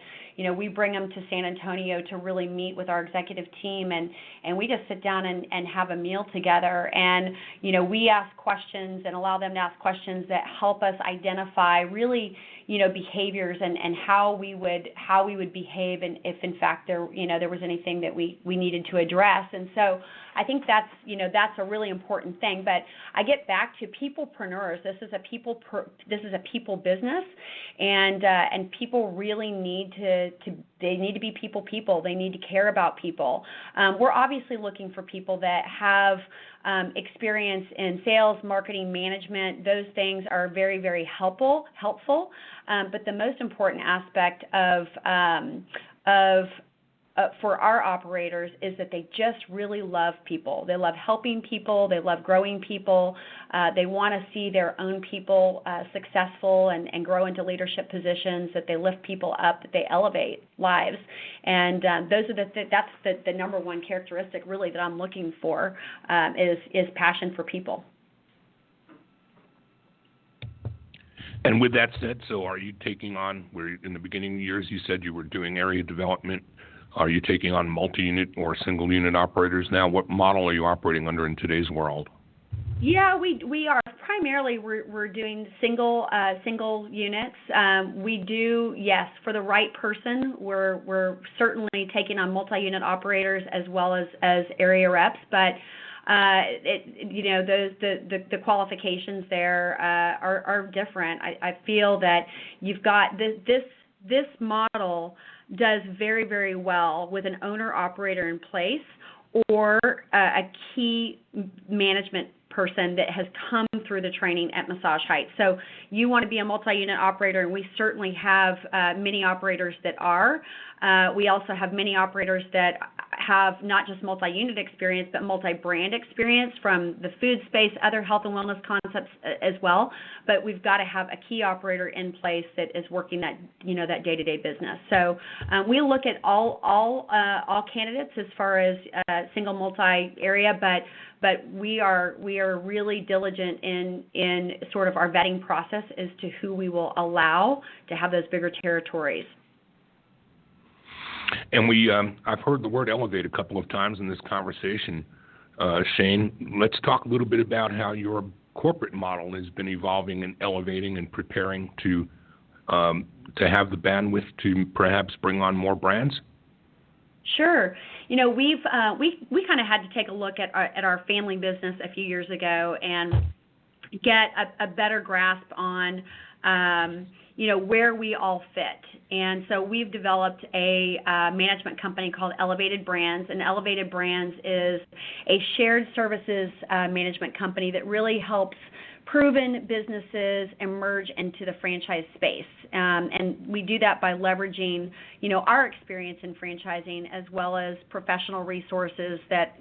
Speaker 5: we bring them to San Antonio to really meet with our executive team, and we just sit down and have a meal together. And, we ask questions and allow them to ask questions that help us identify really, behaviors and how we would behave, and if in fact there was anything that we needed to address. And so I think that's a really important thing. But I get back to peoplepreneurs. This is a people business, and people really need to be people. They need to care about people. We're obviously looking for people that have experience in sales, marketing, management. Those things are very, very helpful. But the most important aspect for our operators is that they just really love people. They love helping people. They love growing people. They want to see their own people successful and grow into leadership positions, that they lift people up, that they elevate lives. And that's the number one characteristic really that I'm looking for is passion for people.
Speaker 3: And with that said, so are you taking on, where in the beginning of the years you said you were doing area development, are you taking on multi-unit or single-unit operators now? What model are you operating under in today's world?
Speaker 5: Yeah, we are primarily we're doing single units. We do, yes, for the right person, we're certainly taking on multi-unit operators as well as area reps, but the qualifications there are different. I feel that you've got this model does very, very well with an owner operator in place or a key management person that has come through the training at Massage Heights. So you want to be a multi-unit operator, and we certainly have many operators that are. We also have many operators that have not just multi-unit experience, but multi-brand experience from the food space, other health and wellness concepts as well. But we've got to have a key operator in place that is working that day-to-day business. So we look at all candidates as far as single multi-area, but we are really diligent in sort of our vetting process as to who we will allow to have those bigger territories.
Speaker 3: And I've heard the word elevate a couple of times in this conversation. Shane, let's talk a little bit about how your corporate model has been evolving and elevating and preparing to have the bandwidth to perhaps bring on more brands.
Speaker 5: Sure. We kind of had to take a look at our family business a few years ago and get a better grasp on where we all fit. And so we've developed a management company called Elevated Brands, and Elevated Brands is a shared services management company that really helps proven businesses emerge into the franchise space. And we do that by leveraging, our experience in franchising as well as professional resources that,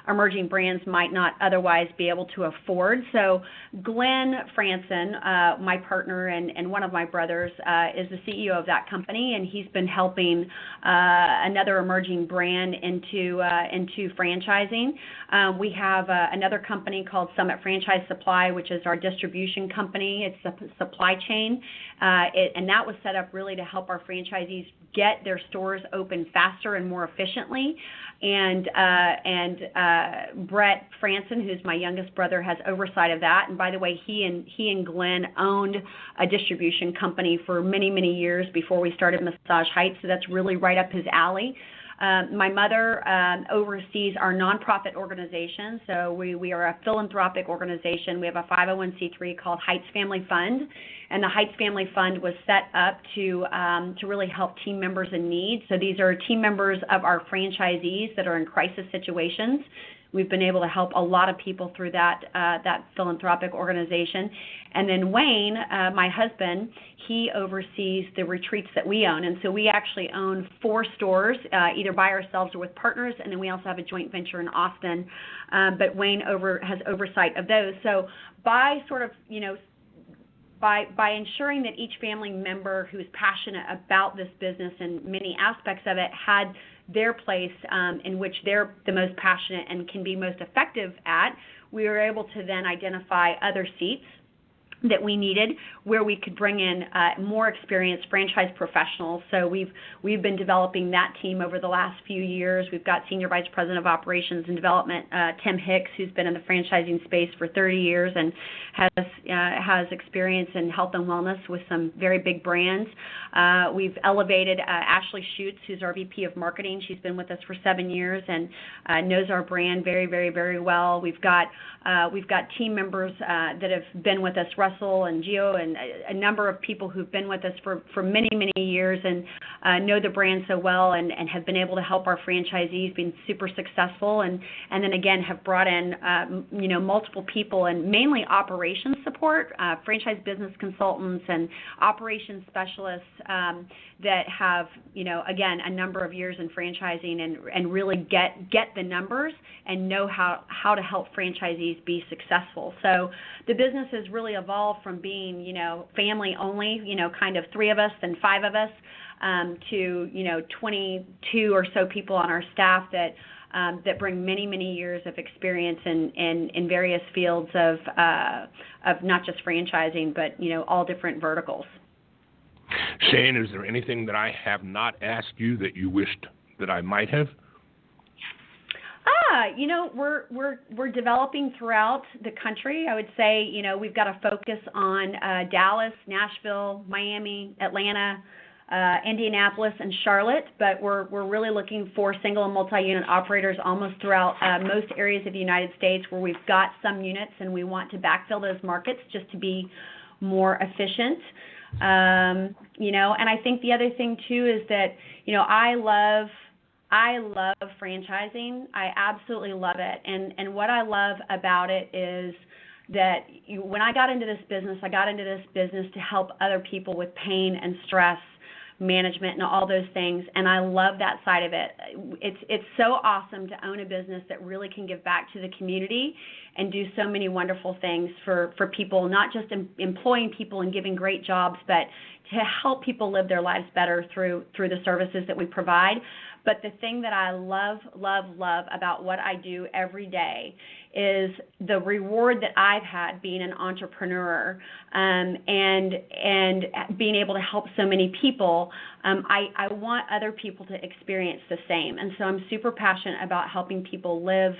Speaker 5: emerging brands might not otherwise be able to afford. So Glenn Franson, my partner and one of my brothers, is the CEO of that company, and he's been helping another emerging brand into franchising. We have another company called Summit Franchise Supply, which is our distribution company. It's a supply chain, and that was set up really to help our franchisees get their stores open faster and more efficiently. And Brett Franson, who's my youngest brother, has oversight of that. And by the way, he and Glenn owned a distribution company for many, many years before we started Massage Heights, so that's really right up his alley. My mother oversees our nonprofit organization, so we are a philanthropic organization. We have a 501c3 called Heights Family Fund, and the Heights Family Fund was set up to really help team members in need. So these are team members of our franchisees that are in crisis situations. We've been able to help a lot of people through that philanthropic organization. And then Wayne, my husband, he oversees the retreats that we own. And so we actually own 4 stores, either by ourselves or with partners, and then we also have a joint venture in Austin. But Wayne has oversight of those. So by sort of, by ensuring that each family member who's passionate about this business and many aspects of it had their place in which they're the most passionate and can be most effective at, we were able to then identify other seats that we needed where we could bring in more experienced franchise professionals. So we've been developing that team over the last few years. We've got Senior Vice President of Operations and Development, Tim Hicks, who's been in the franchising space for 30 years and has experience in health and wellness with some very big brands. We've elevated Ashley Schutz, who's our VP of Marketing. She's been with us for 7 years and knows our brand very, very, very well. We've got team members that have been with us, Russell and Gio, and a number of people who've been with us for many, many years and know the brand so well and have been able to help our franchisees be super successful, and then again have brought in multiple people and mainly operations support, franchise business consultants and operations specialists that have again a number of years in franchising and really get the numbers and know how to help franchisees be successful. So the business has really evolved from being family only, kind of 3 of us and 5 of us, to 22 or so people on our staff that that bring many, many years of experience in various fields of not just franchising, but all different verticals.
Speaker 3: Shane, is there anything that I have not asked you that you wished that I might have?
Speaker 5: We're developing throughout the country. I would say, we've got a focus on Dallas, Nashville, Miami, Atlanta, Indianapolis, and Charlotte, but we're really looking for single and multi-unit operators almost throughout most areas of the United States where we've got some units and we want to backfill those markets just to be more efficient. And I think the other thing too is that, I love franchising. I absolutely love it. And what I love about it is that when I got into this business, to help other people with pain and stress management and all those things, and I love that side of it. It's so awesome to own a business that really can give back to the community and do so many wonderful things for people, not just employing people and giving great jobs, but to help people live their lives better through the services that we provide. But the thing that I love about what I do every day is the reward that I've had being an entrepreneur and being able to help so many people. I want other people to experience the same. And so I'm super passionate about helping people live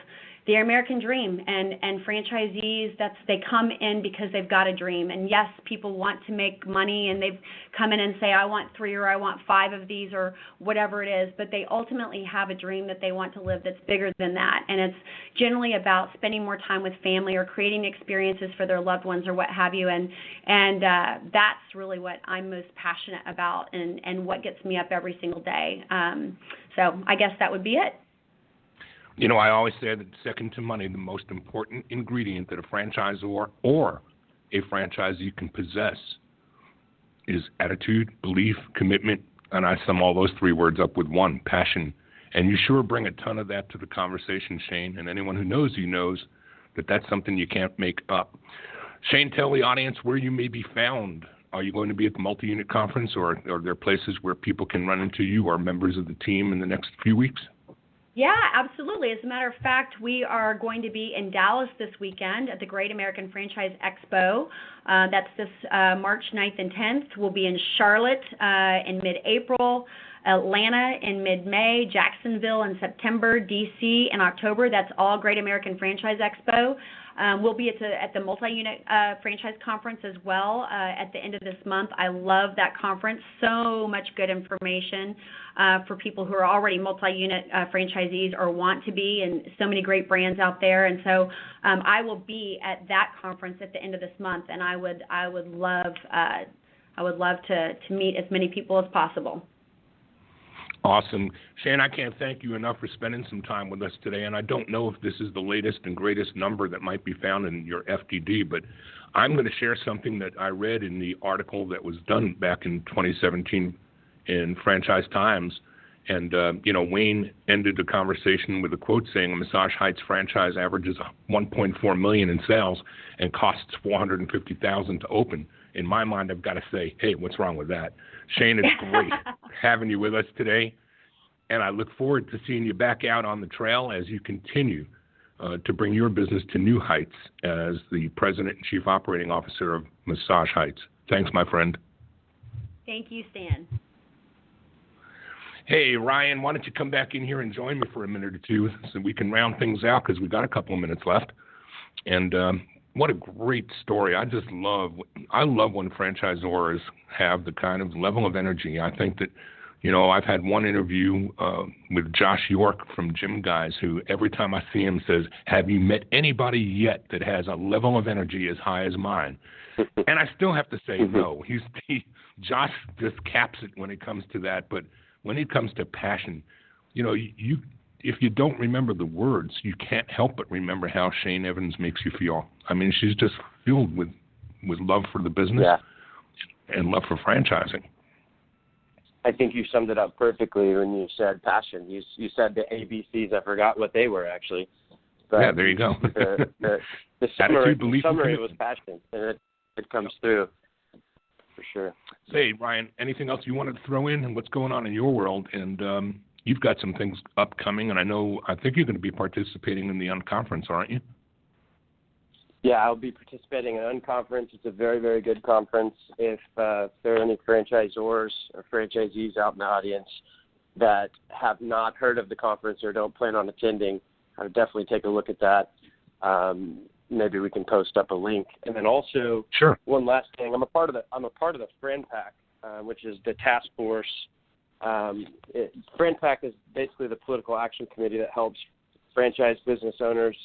Speaker 5: the American dream, and franchisees, they come in because they've got a dream. And yes, people want to make money and they've come in and say, I want 3 or I want 5 of these or whatever it is, but they ultimately have a dream that they want to live that's bigger than that. And it's generally about spending more time with family or creating experiences for their loved ones or what have you. And that's really what I'm most passionate about and what gets me up every single day. So I guess that would be it.
Speaker 3: I always say that second to money, the most important ingredient that a franchisor or a franchisee can possess is attitude, belief, commitment, and I sum all those 3 words up with one, passion. And you sure bring a ton of that to the conversation, Shane, and anyone who knows you knows that that's something you can't make up. Shane, tell the audience where you may be found. Are you going to be at the multi-unit conference, or are there places where people can run into you or members of the team in the next few weeks?
Speaker 5: Yeah, absolutely. As a matter of fact, we are going to be in Dallas this weekend at the Great American Franchise Expo. That's this March 9th and 10th. We'll be in Charlotte in mid-April, Atlanta in mid-May, Jacksonville in September, D.C. in October. That's all Great American Franchise Expo. We'll be at the multi-unit franchise conference as well at the end of this month. I love that conference. So much good information for people who are already multi-unit franchisees or want to be, and so many great brands out there. And so I will be at that conference at the end of this month, and I would love to meet as many people as possible.
Speaker 3: Awesome. Shane, I can't thank you enough for spending some time with us today, and I don't know if this is the latest and greatest number that might be found in your FDD, but I'm going to share something that I read in the article that was done back in 2017 in Franchise Times, and, Wayne ended the conversation with a quote saying, a Massage Heights franchise averages $1.4 million in sales and costs $450,000 to open. In my mind, I've got to say, hey, what's wrong with that? Shane, it's great having you with us today, and I look forward to seeing you back out on the trail as you continue to bring your business to new heights as the President and Chief Operating Officer of Massage Heights. Thanks, my friend.
Speaker 5: Thank you, Stan.
Speaker 3: Hey, Ryan, why don't you come back in here and join me for a minute or two so we can round things out because we've got a couple of minutes left. And what a great story. I love when franchisors have the kind of level of energy. I think that, I've had one interview with Josh York from Gym Guys who every time I see him says, have you met anybody yet that has a level of energy as high as mine? And I still have to say no. Josh just caps it when it comes to that. But when it comes to passion, if you don't remember the words, you can't help but remember how Shane Evans makes you feel. I mean, she's just filled with love for the business and love for franchising.
Speaker 4: I think you summed it up perfectly when you said passion. You said the ABCs. I forgot what they were, actually. But
Speaker 3: yeah, there you go.
Speaker 4: The summary was passion, and it comes through for sure.
Speaker 3: Hey, Ryan, anything else you wanted to throw in and what's going on in your world? And you've got some things upcoming, and I think you're going to be participating in the Unconference, aren't you?
Speaker 4: Yeah, I'll be participating in Unconference. It's a very, very good conference. If there are any franchisors or franchisees out in the audience that have not heard of the conference or don't plan on attending, I would definitely take a look at that. Maybe we can post up a link. And then also,
Speaker 3: sure.
Speaker 4: One last thing, I'm a part of the Friend Pack, which is the task force. Friend Pack is basically the political action committee that helps franchise business owners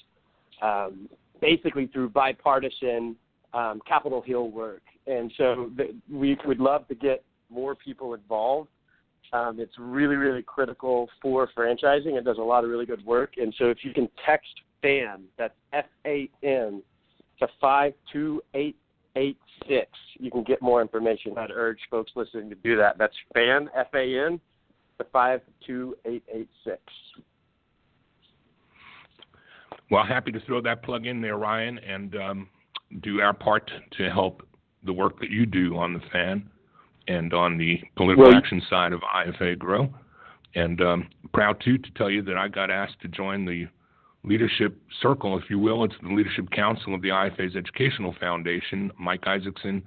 Speaker 4: basically through bipartisan Capitol Hill work. And so we would love to get more people involved. It's really, really critical for franchising. It does a lot of really good work. And so if you can text FAN, that's FAN, to 52886, you can get more information. I'd urge folks listening to do that. That's FAN, FAN, to 52886.
Speaker 3: Well, happy to throw that plug in there, Ryan, and do our part to help the work that you do on the FAN and on the political action side of IFA grow. And proud, too, to tell you that I got asked to join the leadership circle, if you will. It's the Leadership Council of the IFA's Educational Foundation. Mike Isaacson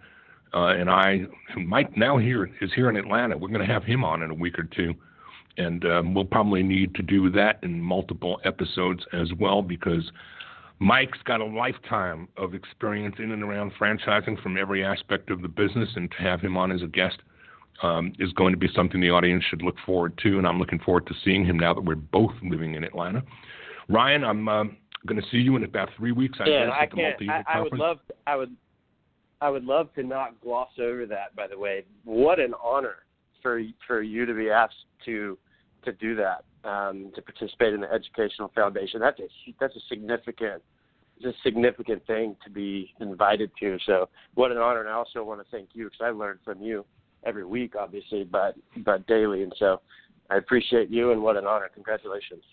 Speaker 3: and I, who Mike now is here in Atlanta. We're going to have him on in a week or two. And we'll probably need to do that in multiple episodes as well, because Mike's got a lifetime of experience in and around franchising from every aspect of the business, and to have him on as a guest is going to be something the audience should look forward to, and I'm looking forward to seeing him now that we're both living in Atlanta. Ryan, I'm going to see you in about 3 weeks.
Speaker 4: I would love to not gloss over that, by the way. What an honor for you to be asked to do that, to participate in the Educational Foundation. That's a significant thing to be invited to. So what an honor. And I also want to thank you, because I learn from you every week, obviously, but daily. And so I appreciate you, and what an honor. Congratulations.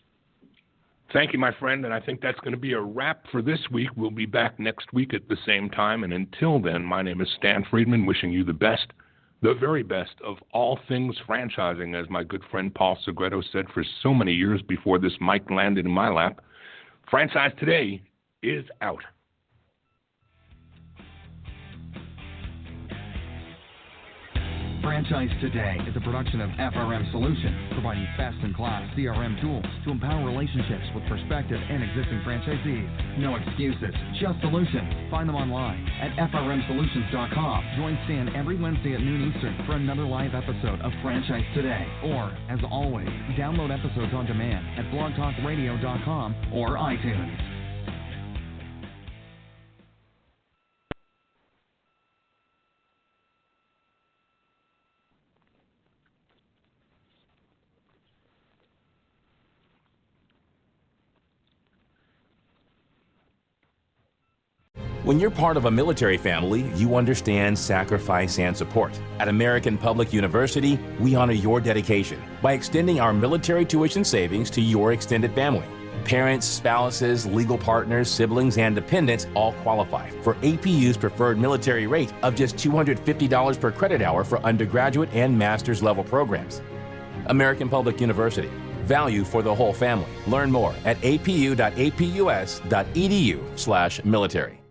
Speaker 3: Thank you, my friend. And I think that's going to be a wrap for this week. We'll be back next week at the same time. And until then, my name is Stan Friedman, wishing you the best, the very best of all things franchising, as my good friend Paul Segreto said for so many years before this mic landed in my lap. Franchise Today is out.
Speaker 2: Franchise Today is a production of FRM Solutions, providing best-in-class CRM tools to empower relationships with prospective and existing franchisees. No excuses, just solutions. Find them online at frmsolutions.com. Join Stan every Wednesday at noon Eastern for another live episode of Franchise Today. Or, as always, download episodes on demand at blogtalkradio.com or iTunes.
Speaker 6: When you're part of a military family, you understand sacrifice and support. At American Public University, we honor your dedication by extending our military tuition savings to your extended family. Parents, spouses, legal partners, siblings, and dependents all qualify for APU's preferred military rate of just $250 per credit hour for undergraduate and master's level programs. American Public University. Value for the whole family. Learn more at apu.apus.edu/military.